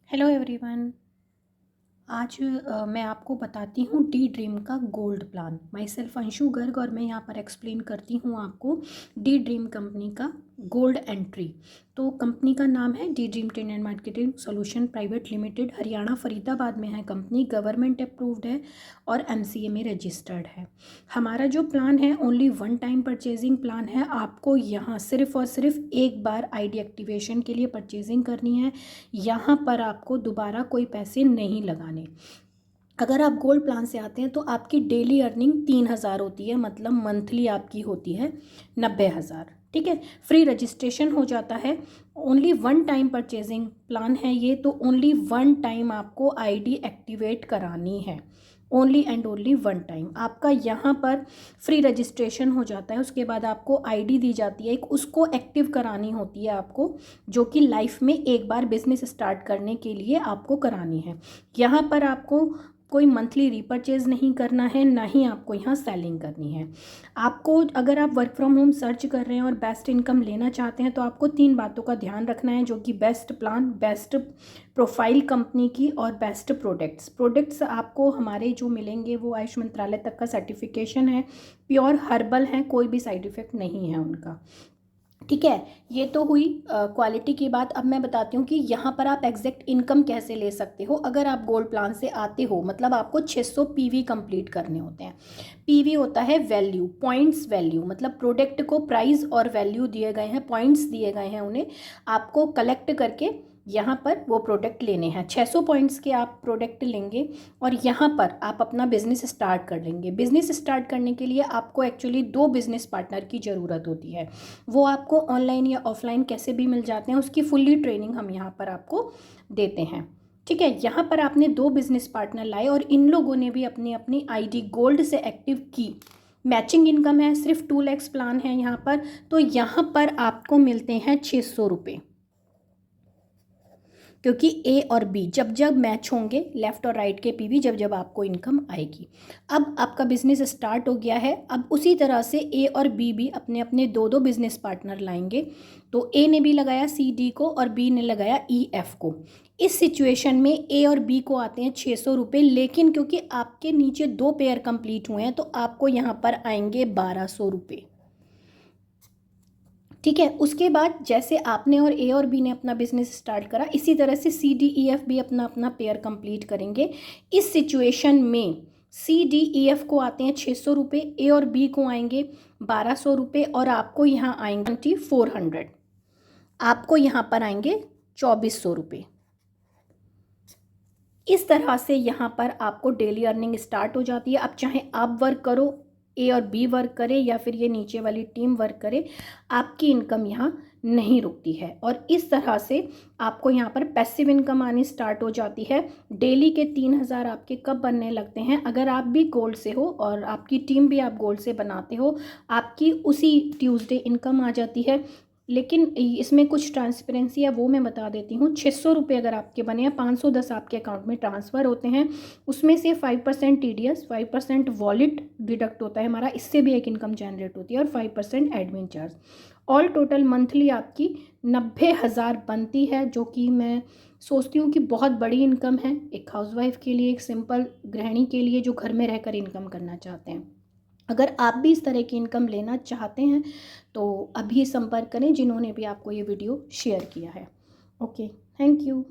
Hello everyone. आज मैं आपको बताती हूँ डी ड्रीम का gold plan. My self Anshu Garg और मैं यहाँ पर एक्सप्लेन करती हूँ आपको डी ड्रीम कंपनी का गोल्ड एंट्री। तो कंपनी का नाम है D dream trade and marketing solution private limited. Haryana Faridabad में है कंपनी, गवर्नमेंट अप्रूव्ड है और एमसीए में रजिस्टर्ड है। हमारा जो प्लान है only one time purchasing plan है। आपको यहाँ सिर्फ और सिर्फ एक बार आईडी एक्टिवेशन के लिए परचेजिंग करनी है। यहाँ पर आपको दोबारा कोई पैसे नहीं लगाने। अगर आप गोल्ड प्लान से आते हैं तो आपकी डेली अर्निंग 3,000 होती है, मतलब मंथली आपकी होती है 90,000। ठीक है, फ्री रजिस्ट्रेशन हो जाता है। Only one time purchasing plan है ये, तो ओनली वन टाइम आपको आईडी एक्टिवेट करानी है। Only and only one time आपका यहाँ पर फ्री रजिस्ट्रेशन हो जाता है। उसके बाद आपको आईडी दी जाती है एक, उसको एक्टिव करानी होती है आपको, जो कि लाइफ में एक बार बिजनेस स्टार्ट करने के लिए आपको करानी है। यहाँ पर आपको कोई मंथली रीपरचेज नहीं करना है, ना ही आपको यहाँ सेलिंग करनी है। आपको अगर आप वर्क फ्रॉम होम सर्च कर रहे हैं और बेस्ट इनकम लेना चाहते हैं तो आपको 3 बातों का ध्यान रखना है, जो कि best plan, best profile company की और बेस्ट प्रोडक्ट्स आपको हमारे जो मिलेंगे वो आयुष मंत्रालय तक का सर्टिफिकेशन है, प्योर हर्बल हैं, कोई भी साइड इफ़ेक्ट नहीं है उनका। ठीक है, ये तो हुई क्वालिटी की बात। अब मैं बताती हूँ कि यहाँ पर आप एग्जैक्ट इनकम कैसे ले सकते हो। अगर आप गोल्ड प्लान से आते हो, मतलब आपको 600 पीवी कंप्लीट करने होते हैं। पीवी होता है वैल्यू, पॉइंट्स वैल्यू, मतलब प्रोडक्ट को प्राइस और वैल्यू दिए गए हैं, पॉइंट्स दिए गए हैं उन्हें, आपको कलेक्ट करके यहाँ पर वो प्रोडक्ट लेने हैं। 600 पॉइंट्स के आप प्रोडक्ट लेंगे और यहाँ पर आप अपना बिजनेस स्टार्ट कर लेंगे। बिजनेस स्टार्ट करने के लिए आपको एक्चुअली 2 बिजनेस पार्टनर की ज़रूरत होती है। वो आपको ऑनलाइन या ऑफलाइन कैसे भी मिल जाते हैं, उसकी फुल्ली ट्रेनिंग हम यहाँ पर आपको देते हैं। ठीक है, यहाँ पर आपने 2 बिजनेस पार्टनर लाए और इन लोगों ने भी अपनी अपनी आईडी गोल्ड से एक्टिव की। मैचिंग इनकम है, सिर्फ 2 लाख प्लान है यहाँ पर, तो यहाँ पर आपको मिलते हैं 600 रुपये, क्योंकि ए और बी जब जब मैच होंगे, लेफ्ट और राइट के पीवी, जब जब आपको इनकम आएगी। अब आपका बिजनेस स्टार्ट हो गया है। अब उसी तरह से ए और बी भी अपने अपने 2 बिजनेस पार्टनर लाएंगे। तो ए ने भी लगाया सी डी को और बी ने लगाया ई एफ को। इस सिचुएशन में ए और बी को आते हैं 600 रुपये, लेकिन क्योंकि आपके नीचे 2 पेयर कंप्लीट हुए हैं तो आपको यहाँ पर आएंगे 1200 रुपये। ठीक है, उसके बाद जैसे आपने और ए और बी ने अपना बिजनेस स्टार्ट करा, इसी तरह से सी डी ई एफ भी अपना अपना पेयर कंप्लीट करेंगे। इस सिचुएशन में सी डी ई एफ को आते हैं 600 रुपये, ए और बी को आएंगे 1200 रुपये और आपको यहाँ आएंगे 2400। आपको यहाँ पर आएंगे 2400 रुपये। इस तरह से यहाँ पर आपको डेली अर्निंग स्टार्ट हो जाती है। अब चाहे आप वर्क करो, ए और बी वर्क करे, या फिर ये नीचे वाली टीम वर्क करे, आपकी इनकम यहाँ नहीं रुकती है। और इस तरह से आपको यहाँ पर पैसिव इनकम आनी स्टार्ट हो जाती है। डेली के 3,000 आपके कब बनने लगते हैं, अगर आप भी गोल्ड से हो और आपकी टीम भी आप गोल्ड से बनाते हो, आपकी उसी ट्यूसडे इनकम आ जाती है। लेकिन इसमें कुछ ट्रांसपेरेंसी है, वो मैं बता देती हूँ। 600 रुपये अगर आपके बने हैं, 510 आपके अकाउंट में ट्रांसफ़र होते हैं। उसमें से 5% TDS, 5% वॉलेट डिडक्ट होता है हमारा, इससे भी एक इनकम जनरेट होती है, और 5% admin charge. All total monthly आपकी 90,000 बनती है, जो कि मैं सोचती हूँ कि बहुत बड़ी इनकम है एक हाउसवाइफ के लिए, एक सिंपल गृहिणी के लिए जो घर में रहकर इनकम करना चाहते हैं। अगर आप भी इस तरह की इनकम लेना चाहते हैं तो अभी संपर्क करें जिन्होंने भी आपको ये वीडियो शेयर किया है। Okay, thank you.